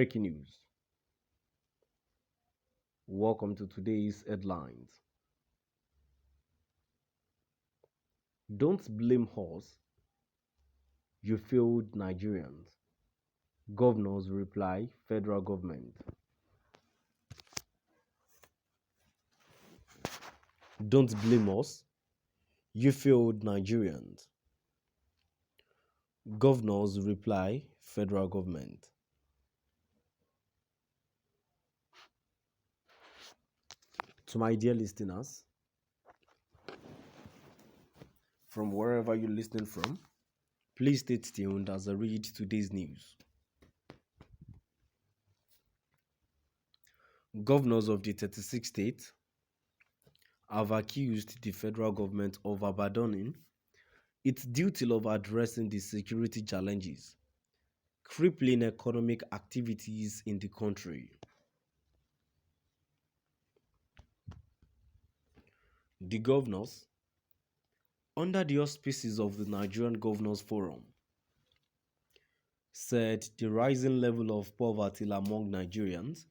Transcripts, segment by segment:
Breaking news. Welcome to today's headlines. Don't blame us, you failed Nigerians. Governors reply federal government. Don't blame us, you failed Nigerians. Governors reply federal government. To my dear listeners, from wherever you're listening from, please stay tuned as I read today's news. Governors of the 36 states have accused the federal government of abandoning its duty of addressing the security challenges crippling economic activities in the country. The governors, under the auspices of the Nigerian Governors Forum, said the rising level of poverty among Nigerians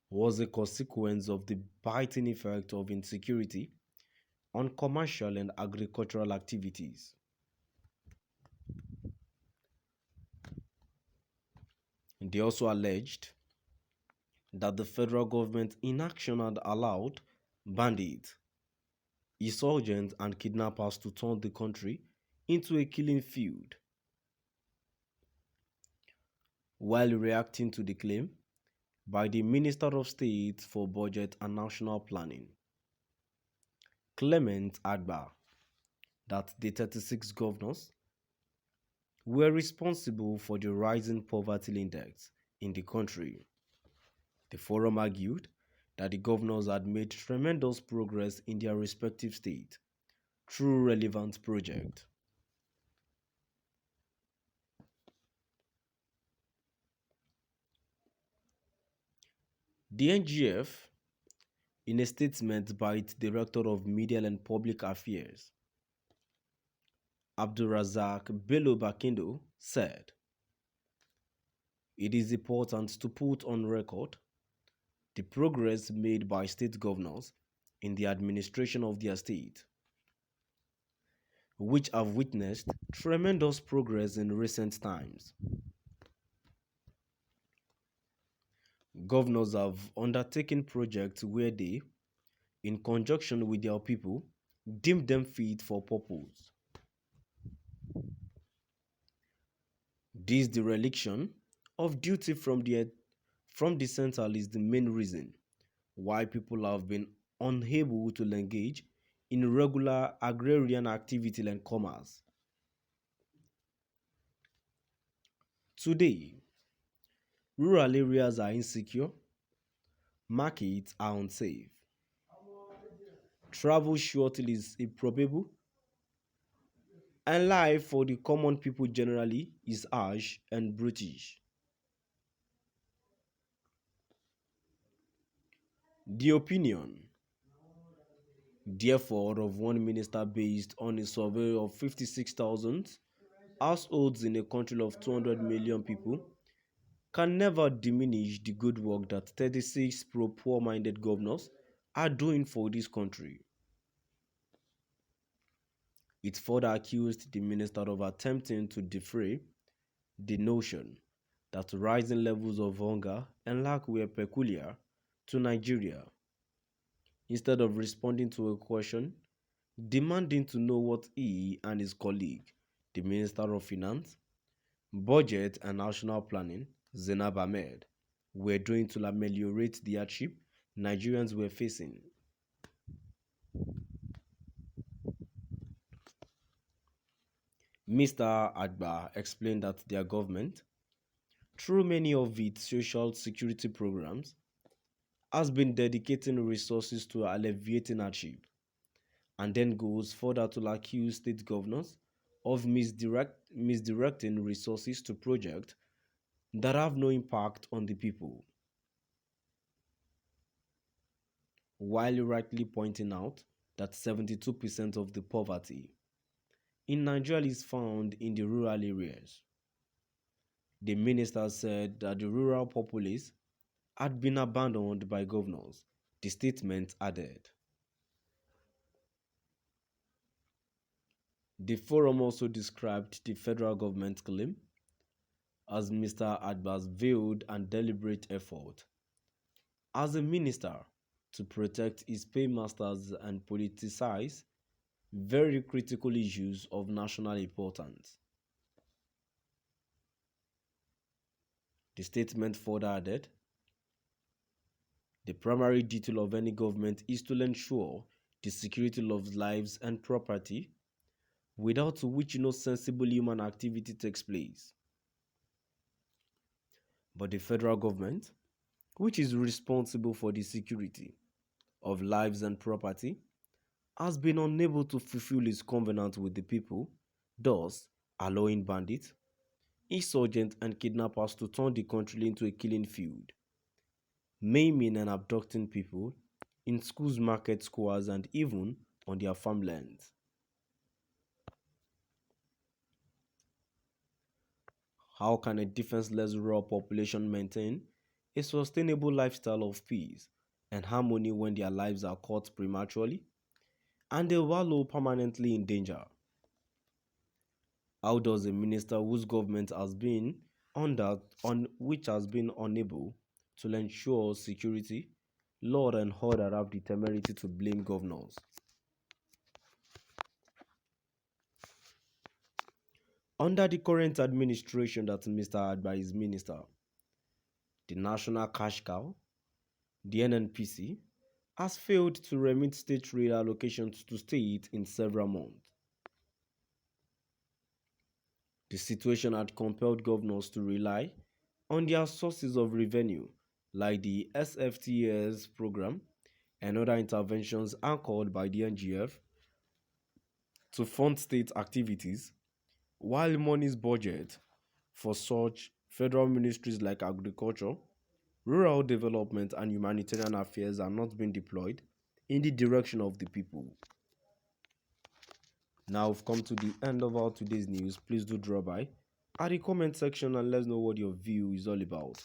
was a consequence of the biting effect of insecurity on commercial and agricultural activities. They also alleged that the federal government inaction had allowed bandits, insurgents, and kidnappers to turn the country into a killing field. While reacting to the claim by the Minister of State for Budget and National Planning, Clement Agba, that the 36 governors were responsible for the rising poverty index in the country. The forum argued that the governors had made tremendous progress in their respective states through relevant projects. The NGF, in a statement by its Director of Media and Public Affairs, Abdulrazak Bello Bakindo, said, "It is important to put on record the progress made by state governors in the administration of their state, which have witnessed tremendous progress in recent times. Governors have undertaken projects where they, in conjunction with their people, deem them fit for purpose. This dereliction of duty from the central is the main reason why people have been unable to engage in regular agrarian activity and commerce. Today, rural areas are insecure, markets are unsafe, travel shortly is improbable, and life for the common people generally is harsh and brutish. The opinion, therefore, of one minister based on a survey of 56,000 households in a country of 200 million people can never diminish the good work that 36 poor-minded governors are doing for this country. It further accused the minister of attempting to defray the notion that rising levels of hunger and lack were peculiar to Nigeria, instead of responding to a question demanding to know what he and his colleague, the Minister of Finance, Budget and National Planning, Zainab Ahmed, were doing to ameliorate the hardship Nigerians were facing. Mr. Agba explained that their government, through many of its social security programs, has been dedicating resources to alleviating hardship, and then goes further to accuse state governors of misdirecting resources to projects that have no impact on the people, while rightly pointing out that 72% of the poverty in Nigeria is found in the rural areas. The minister said that the rural populace had been abandoned by governors. The statement added. The forum also described the federal government claim as Mr. Adba's veiled and deliberate effort as a minister to protect his paymasters and politicize very critical issues of national importance. The statement further added, the primary duty of any government is to ensure the security of lives and property, without which no sensible human activity takes place. But the federal government, which is responsible for the security of lives and property, has been unable to fulfill its covenant with the people, thus allowing bandits, insurgents, and kidnappers to turn the country into a killing field, maiming and abducting people in schools, market squares, and even on their farmlands. How can a defenseless rural population maintain a sustainable lifestyle of peace and harmony when their lives are cut prematurely and they wallow permanently in danger? How does a minister whose government has been which has been unable to ensure security, law and order have the temerity to blame governors? Under the current administration that Mr. Adba is minister, the national cash cow, the NNPC, has failed to remit state reallocations to state in several months. The situation had compelled governors to rely on their sources of revenue, like the SFTS program and other interventions anchored by the NGF, to fund state activities, while money's budget for such federal ministries like agriculture, rural development, and humanitarian affairs are not being deployed in the direction of the people. Now we've come to the end of our today's news. Please do drop by at the comment section and let us know what your view is all about.